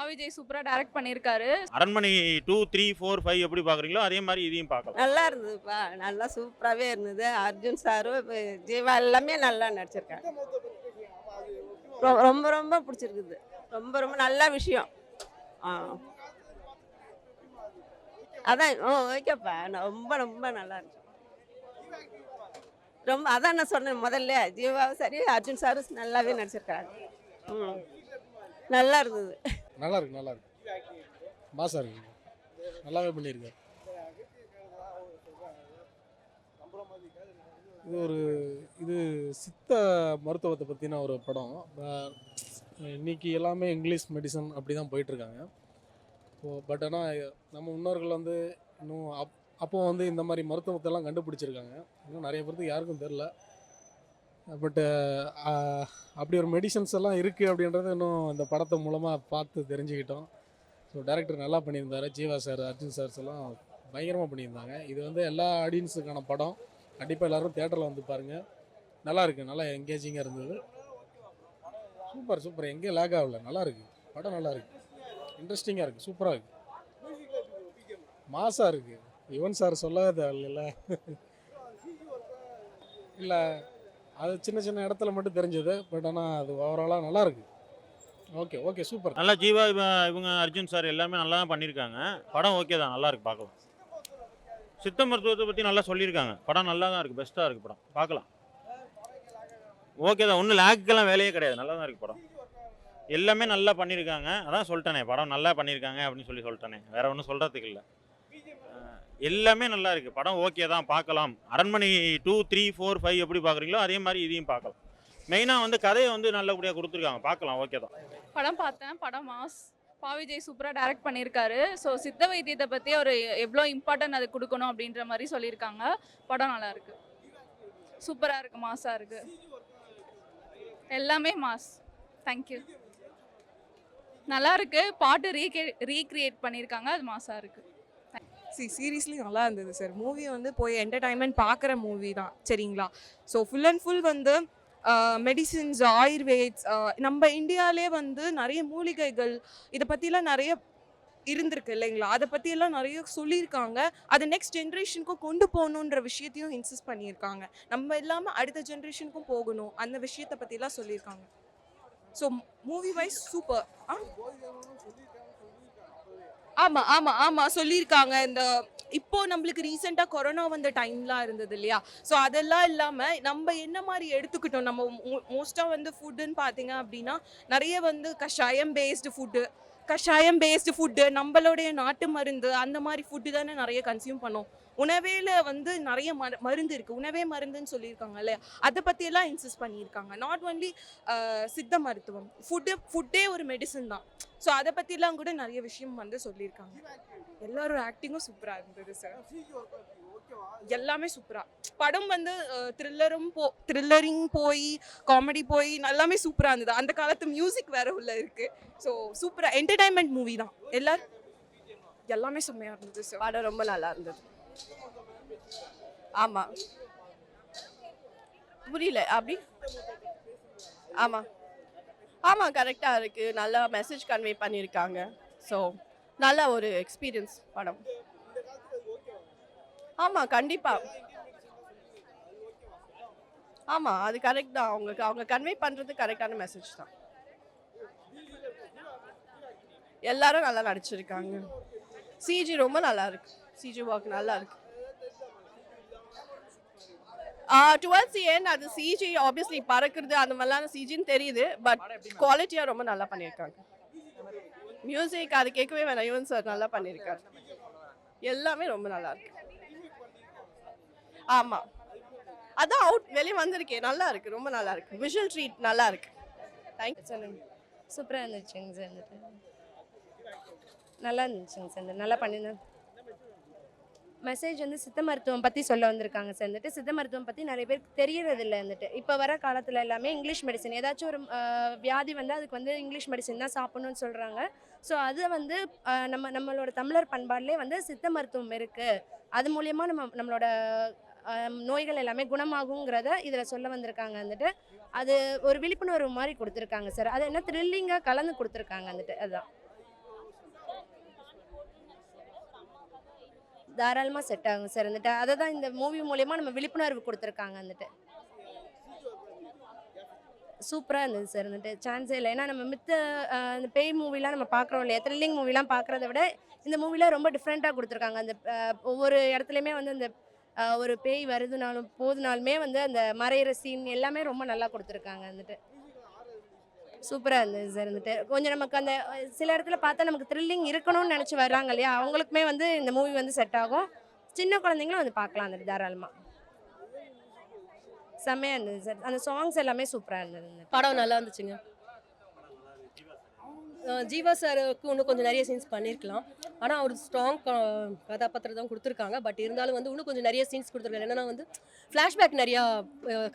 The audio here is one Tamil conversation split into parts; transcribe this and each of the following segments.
விஜய் சூப்பரா டைரக்ட் பண்ணியிருக்காரு. அரண்மனை 2, 3, 4, 5 எப்படி பார்க்குறீங்களோ அதே மாதிரி இதையும் பார்க்கலாம். நல்லா இருந்ததுப்பா, நல்லா சூப்பராகவே இருந்தது. அர்ஜுன் சாரும் இப்போ ஜீவா எல்லாமே நல்லா நடிச்சிருக்காங்க. ரொம்ப ரொம்ப பிடிச்சிருக்குது. ரொம்ப ரொம்ப நல்ல விஷயம். ஆ அதான் ஓகேப்பா, ரொம்ப ரொம்ப நல்லா இருந்துச்சு. ரொம்ப அதான் நான் சொன்னேன் முதல்ல, ஜீவாவும் சரி அர்ஜுன் சாரும் நல்லாவே நடிச்சிருக்காங்க. நல்லா இருந்தது. நல்லா இருக்கு, நல்லா இருக்கு, மாசா இருக்கு, நல்லாவே பண்ணியிருக்காரு. இது சித்த மருத்துவத்தை பற்றின ஒரு படம். இன்னைக்கு எல்லாமே இங்கிலீஷ் மெடிசன் அப்படி தான் போயிட்டுருக்காங்க. பட் ஆனால் நம்ம முன்னோர்கள் வந்து இன்னும் அப்போ வந்து இந்த மாதிரி மருத்துவத்தெல்லாம் கண்டுபிடிச்சிருக்காங்க. இன்னும் நிறைய பேருக்கு யாருக்கும் தெரில. பட்டு அப்படி ஒரு மெடிசன்ஸ் எல்லாம் இருக்குது அப்படின்றது இன்னும் இந்த படத்தை மூலமாக பார்த்து தெரிஞ்சுக்கிட்டோம். ஸோ டைரக்டர் நல்லா பண்ணியிருந்தார். ஜீவா சார், அர்ஜுன் சார்ஸ் எல்லாம் பயங்கரமாக பண்ணியிருந்தாங்க. இது வந்து எல்லா ஆடியன்ஸுக்கான படம். கண்டிப்பாக எல்லோரும் தேட்டரில் வந்து பாருங்கள். நல்லா இருக்குது, நல்லா என்கேஜிங்காக இருந்தது. சூப்பர் சூப்பர், எங்கேயும் லேக் ஆகல, நல்லா இருக்குது படம், நல்லா இருக்குது, இன்ட்ரெஸ்டிங்காக இருக்குது, சூப்பராக இருக்குது, மாசாக இருக்குது. யுவன் சார் சொல்லவே தேவையில்ல. இல்லை, அது சின்ன சின்ன இடத்துல மட்டும் தெரிஞ்சது. பட் ஆனால் அது ஓவராலாக நல்லா இருக்குது. Okay okay, super. நல்லா ஜீவா இவங்க அர்ஜுன் சார் எல்லாமே நல்லா தான் பண்ணியிருக்காங்க. படம் ஓகே தான், நல்லா இருக்குது, பார்க்கலாம். சித்த மருத்துவத்தை பற்றி நல்லா சொல்லியிருக்காங்க. படம் நல்லா தான் இருக்குது, பெஸ்ட்டாக இருக்குது படம், பார்க்கலாம். ஓகே தான், ஒன்றும் லேக்குக்கெல்லாம் வேலையே கிடையாது, நல்லா தான் இருக்குது படம். எல்லாமே நல்லா பண்ணியிருக்காங்க. அதான் சொல்லிட்டேனே, படம் நல்லா பண்ணியிருக்காங்க அப்படின்னு சொல்லிட்டேனே, வேறு ஒன்றும் சொல்கிறதுக்கு இல்லை. எல்லாமே நல்லா இருக்குது, படம் ஓகே தான், பார்க்கலாம். அரண்மனை 2, 3, 4, 5 எப்படி பார்க்குறீங்களோ அதே மாதிரி இதையும் பார்க்கலாம். மெயினாக வந்து கதையை வந்து நல்லபடியாக கொடுத்துருக்காங்க, பார்க்கலாம், ஓகே தான். படம் பார்த்தேன், படம் மாஸ். விஜய் சூப்பரா டைரக்ட் பண்ணியிருக்காரு. ஸோ சித்த வைத்தியத்தை பற்றி ஒரு எவ்வளோ இம்பார்ட்டன்ட் அது கொடுக்கணும் அப்படின்ற மாதிரி சொல்லியிருக்காங்க. படம் நல்லா இருக்கு, சூப்பராக இருக்குது, மாஸாக இருக்குது, எல்லாமே மாஸ். தேங்க்யூ. நல்லா இருக்கு, பாட்டு ரீக்ரியேட் பண்ணியிருக்காங்க, அது மாஸாக இருக்குது. சீரியஸ்லி நல்லா இருந்தது சார். மூவி வந்து போய் என்டர்டைன்மெண்ட் பார்க்குற மூவி தான், சரிங்களா? ஸோ ஃபுல் அண்ட் ஃபுல் வந்து மெடிசின்ஸ், ஆயுர்வேட்ஸ், நம்ம இந்தியாவிலே வந்து நிறைய மூலிகைகள் இதை பற்றிலாம் நிறைய இருந்திருக்கு இல்லைங்களா? அதை பற்றியெல்லாம் நிறைய சொல்லியிருக்காங்க. அதை நெக்ஸ்ட் ஜென்ரேஷனுக்கும் கொண்டு போகணுன்ற விஷயத்தையும் இன்சிஸ்ட் பண்ணியிருக்காங்க. நம்ம இல்லாமல் அடுத்த ஜென்ரேஷனுக்கும் போகணும், அந்த விஷயத்தை பற்றிலாம் சொல்லியிருக்காங்க. So movie wise super. ஆமாம் ஆமாம் ஆமாம் சொல்லியிருக்காங்க. இந்த இப்போ நம்மளுக்கு ரீசெண்டாக கொரோனா வந்த டைம்லாம் இருந்தது இல்லையா? ஸோ அதெல்லாம் இல்லாமல் நம்ம என்ன மாதிரி எடுத்துக்கிட்டோம், நம்ம மோஸ்ட்டாக வந்து ஃபுட்டுன்னு பார்த்தீங்க அப்படின்னா நிறைய வந்து கஷாயம் பேஸ்டு ஃபுட்டு, நம்மளுடைய நாட்டு மருந்து, அந்த மாதிரி ஃபுட்டு தானே நிறைய கன்சியூம் பண்ணோம். உணவேல வந்து நிறைய மருந்து இருக்குது, உணவே மருந்துன்னு சொல்லியிருக்காங்க இல்லையா? அதை பற்றியெல்லாம் இன்சிஸ்ட் பண்ணியிருக்காங்க. நாட் ஒன்லி சித்த மருத்துவம், ஃபுட்டே ஒரு மெடிசன் தான். ஸோ அதை பற்றிலாம் கூட நிறைய விஷயம் வந்து சொல்லியிருக்காங்க. எல்லாரோட ஆக்டிங்கும் சூப்பராக இருந்தது சார், எல்லாமே சூப்பராக. படம் வந்து த்ரில்லரிங் போய் காமெடி போய் எல்லாமே சூப்பராக இருந்தது. அந்த காலத்து மியூசிக் வேற உள்ள இருக்குது. ஸோ சூப்பராக என்டர்டைன்மெண்ட் மூவி தான். எல்லாமே செம்மையாக இருந்தது சார். படம் ரொம்ப நல்லா இருந்தது. ஆமாம், புரியல அப்படி. ஆமாம் ஆமாம், கரெக்டாக இருக்குது, நல்லா மெசேஜ் கன்வே பண்ணியிருக்காங்க. ஸோ நல்ல ஒரு எக்ஸ்பீரியன்ஸ் படம். ஆமாம், கண்டிப்பாக. ஆமாம், அது கரெக்ட் தான். அவங்க கன்வே பண்ணுறது கரெக்டான மெசேஜ் தான். எல்லாரும் நல்லா நடிச்சிருக்காங்க. சிஜி ரொம்ப நல்லா இருக்கு, சிஜி ஒர்க் நல்லா இருக்கு. டுவெல்த் எண்ட் அது சிஜி ஆப்வியஸ்லி பறக்குறது அந்த மாதிரிலாம் சிஜின்னு தெரியுது. பட் குவாலிட்டியாக ரொம்ப நல்லா பண்ணியிருக்காங்க. மியூசிக் அது கேட்கவே வேணாம், யுவன் சார் நல்லா பண்ணியிருக்காரு. எல்லாமே ரொம்ப நல்லா இருக்கு. ஆமாம், அதான் வெளியே வந்திருக்கேன், நல்லா இருக்கு, ரொம்ப நல்லா இருக்கு. விஷுவல் ட்ரீட் நல்லா இருக்கு. தேங்க்யூ. சொல்லுங்க. சூப்பராக இருந்துச்சுங்க சார். வந்துட்டு நல்லா இருந்துச்சுங்க சார், நல்லா பண்ணியிருந்தேன். மெசேஜ் வந்து சித்த மருத்துவம் பற்றி சொல்ல வந்திருக்காங்க சார். வந்துட்டு சித்த மருத்துவம் பற்றி நிறைய பேருக்கு தெரியறது இல்லை. வந்துட்டு இப்போ வர காலத்தில் எல்லாமே இங்கிலீஷ் மெடிசன், ஏதாச்சும் ஒரு வியாதி வந்து அதுக்கு வந்து இங்கிலீஷ் மெடிசன் தான் சாப்பிடணும்னு சொல்கிறாங்க. ஸோ அது வந்து நம்மளோட தமிழர் பண்பாட்டிலே வந்து சித்த மருத்துவம் இருக்குது, அது மூலயமா நம்மளோட நோய்கள் எல்லாமே குணமாகுங்கிறத இதில் சொல்ல வந்திருக்காங்க. வந்துட்டு அது ஒரு விழிப்புணர்வு மாதிரி கொடுத்துருக்காங்க சார். அது என்ன த்ரில்லிங்காக கலந்து கொடுத்துருக்காங்க வந்துட்டு, அதுதான். தாராளமாக செட் ஆகும் சார். வந்துட்டு அதை தான் இந்த மூவி மூலயமா நம்ம விழிப்புணர்வு கொடுத்துருக்காங்க. வந்துட்டு சூப்பராக இருந்தது சார். வந்துட்டு சான்ஸே இல்லை. ஏன்னா நம்ம மித்த இந்த பேய் மூவிலாம் நம்ம பார்க்குறோம் இல்லையா, த்ரில்லிங் மூவிலாம் பார்க்குறத விட இந்த மூவிலாம் ரொம்ப டிஃப்ரெண்ட்டாக கொடுத்துருக்காங்க. அந்த ஒவ்வொரு இடத்துலையுமே வந்து அந்த ஒரு பேய் வருதுனாலும் போதுனாலுமே வந்து அந்த மறையிற சீன் எல்லாமே ரொம்ப நல்லா கொடுத்துருக்காங்க. வந்துட்டு சூப்பராக இருந்தது சார். வந்துட்டு கொஞ்சம் நமக்கு அந்த சில இடத்துல பார்த்தா நமக்கு த்ரில்லிங் இருக்கணும்னு நினச்சி வர்றாங்க இல்லையா, அவங்களுக்குமே வந்து இந்த மூவி வந்து செட் ஆகும். சின்ன குழந்தைங்களும் வந்து பார்க்கலாம் வந்துட்டு தாராளமாக. செம்மையாக இருந்தது சார். அந்த சாங்ஸ் எல்லாமே சூப்பராக இருந்தது. படம் நல்லா இருந்துச்சுங்க. ஜீவா சாருக்கு இன்னும் கொஞ்சம் நிறைய சீன்ஸ் பண்ணியிருக்கலாம். ஆனால் அவர் ஸ்ட்ராங் கதாபாத்திரம் தான் கொடுத்துருக்காங்க. பட் இருந்தாலும் வந்து இன்னும் கொஞ்சம் நிறைய சீன்ஸ் கொடுத்துருக்காங்க. என்னென்னா வந்து ஃப்ளாஷ்பேக் நிறையா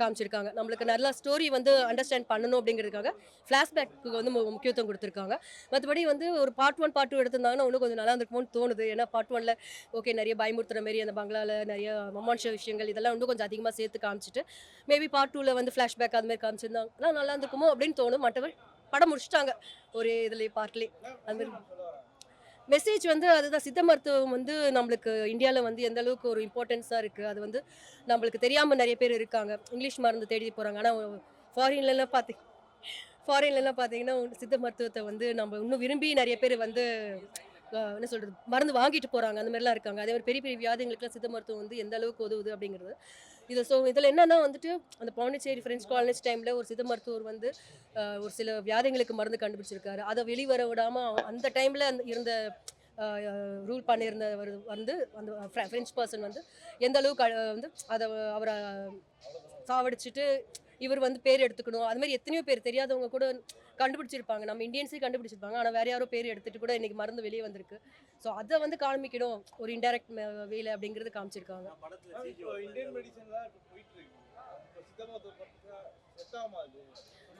காமிச்சிருக்காங்க. நம்மளுக்கு நல்லா ஸ்டோரி வந்து அண்டர்ஸ்டாண்ட் பண்ணணும் அப்படிங்கிறதுக்காக ஃப்ளாஷ்பேக்கு வந்து முக்கியத்துவம் கொடுத்துருக்காங்க. மற்றபடி வந்து ஒரு பார்ட் 1 பார்ட் 2 எடுத்திருந்தாங்கன்னா இன்னும் கொஞ்சம் நல்லா இருந்திருக்குமோன்னு தோணுது. ஏன்னா பார்ட் 1ல் ஓகே நிறைய பயமுறுத்துற மாரி அந்த பங்களாவில் நிறைய மமானுஷ விஷயங்கள் இதெல்லாம் இன்னும் கொஞ்சம் அதிகமாக சேர்த்து காமிச்சிட்டு மேபி பார்ட் 2ல் வந்து ஃப்ளாஷ்பேக் அது மாதிரி காமிச்சிருந்தாங்கன்னா நல்லா இருந்திருக்குமோ அப்படின்னு தோணும். மற்றபடி படம் முடிச்சிட்டாங்க ஒரு இதுலேயே பார்ட்லேயே. அது மாதிரி மெசேஜ் வந்து அதுதான், சித்த மருத்துவம் வந்து நம்மளுக்கு இந்தியாவில் வந்து எந்த அளவுக்கு ஒரு இம்பார்ட்டன்ஸாக இருக்குது. அது வந்து நம்மளுக்கு தெரியாமல் நிறைய பேர் இருக்காங்க, இங்கிலீஷ் மருந்து தேடி போகிறாங்க. ஆனால் ஃபாரின்லலாம் பார்த்தீங்கன்னா சித்த மருத்துவத்தை வந்து நம்ம இன்னும் விரும்பி நிறைய பேர் வந்து என்ன சொல்கிறது மருந்து வாங்கிட்டு போகிறாங்க, அந்த மாதிரிலாம் இருக்காங்க. அதே மாதிரி பெரிய பெரிய வியாதிகளுக்குலாம் சித்த மருத்துவம் வந்து எந்த அளவுக்கு உதவுது அப்படிங்கிறது இது. ஸோ இதில் என்னென்னா வந்துட்டு அந்த பாண்டிச்சேரி ஃப்ரெண்ட்ஸ் காலேஜ் டைமில் ஒரு சித்த மருத்துவர் வந்து ஒரு சில வியாதிகளுக்கு மருந்து கண்டுபிடிச்சிருக்காரு. அதை வெளிவர விடாமல் அந்த டைமில் இருந்த ரூல் பண்ணியிருந்தவர் வந்து அந்த ஃப்ரெஞ்ச் பர்சன் வந்து எந்த அளவுக்கு வந்து அதை அவரை சாவடிச்சுட்டு இவர் வந்து பேர் எடுத்துக்கணும். அது மாதிரி எத்தனையோ பேர் தெரியாதவங்க கூட கண்டுபிடிச்சிருப்பாங்க, நம்ம இந்தியன்ஸே கண்டுபிடிச்சிருப்பாங்க. ஆனால் வேறு யாரோ பேர் எடுத்துகிட்டு கூட இன்றைக்கி மருந்து வெளியே வந்திருக்கு. ஸோ அதை வந்து காமிக்கணும் ஒரு இன்டைரக்ட் வேலை அப்படிங்கிறது காமிச்சிருக்காங்க.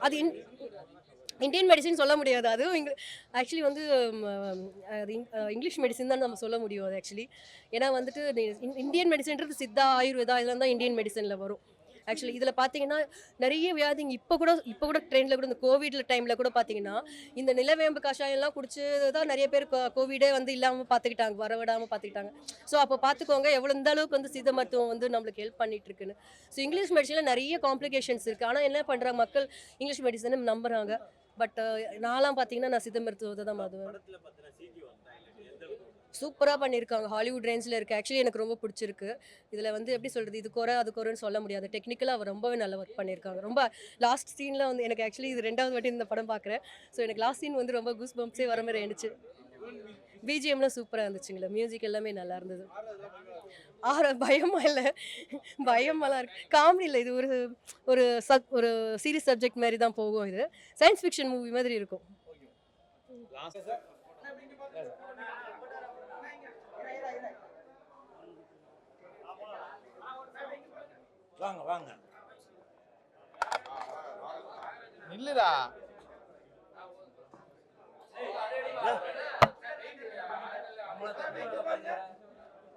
அது இந்தியன் மெடிசின் சொல்ல முடியாது. அதுவும் ஆக்சுவலி வந்து இங்கிலீஷ் மெடிசின் தான் நம்ம சொல்ல முடியும் அது ஆக்சுவலி. ஏன்னா வந்துட்டு இந்தியன் மெடிசன்றது சித்தா ஆயுர்வேதா இதெல்லாம் தான் இந்தியன் மெடிசனில் வரும். ஆக்சுவலி இதில் பார்த்தீங்கன்னா நிறைய வியாதிங்க இப்போ கூட ட்ரெயினில் கூட இந்த கோவிட் டைமில் கூட பார்த்தீங்கன்னா இந்த நிலவேம்பு கஷாயம்லாம் குடிச்சு தான் நிறைய பேர் கோவிடே வந்து இல்லாமல் பார்த்துக்கிட்டாங்க, வரவிடாமல் பார்த்துக்கிட்டாங்க. ஸோ அப்போ பார்த்துக்கோங்க எவ்வளோ இந்த அளவுக்கு வந்து சித்த மருத்துவம் வந்து நம்மளுக்கு ஹெல்ப் பண்ணிட்டு இருக்குன்னு. ஸோ இங்கிலீஷ் மெடிசனில் நிறைய காம்ப்ளிகேஷன்ஸ் இருக்குது. ஆனால் என்ன பண்ணுறாங்க, மக்கள் இங்கிலீஷ் மெடிசனை நம்புகிறாங்க. பட் நான்லாம் பார்த்தீங்கன்னா நான் சித்த மருத்துவத்தை தான் மாதுவேன். சூப்பராக பண்ணியிருக்காங்க, ஹாலிவுட் ரேஞ்சில் இருக்குது. ஆக்சுவலி எனக்கு ரொம்ப பிடிச்சிருக்கு. இதில் வந்து எப்படி சொல்கிறது, இது குறை அது குறைன்னு சொல்ல முடியாது. டெக்னிக்கலாக அவர் ரொம்பவே நல்லா ஒர்க் பண்ணியிருக்காங்க. ரொம்ப லாஸ்ட் சீனில் வந்து எனக்கு ஆக்சுவலி இது 2வது வாட்டி இந்த படம் பார்க்குறேன். ஸோ எனக்கு லாஸ்ட் சீன் வந்து ரொம்ப கூஸ் பம்ப்ஸே வர மாதிரி இருந்துச்சு. பிஜிஎம்லாம் சூப்பராக இருந்துச்சுங்களா, மியூசிக் எல்லாமே நல்லா இருந்தது. பயமா இல்லை, பயமெல்லாம் இருக்குது. காமெடி இல்லை, இது ஒரு சீரியஸ் சப்ஜெக்ட் மாதிரி தான் போகும். இது சயின்ஸ் ஃபிக்ஷன் மூவி மாதிரி இருக்கும். வாங்க வாங்க இல்லடா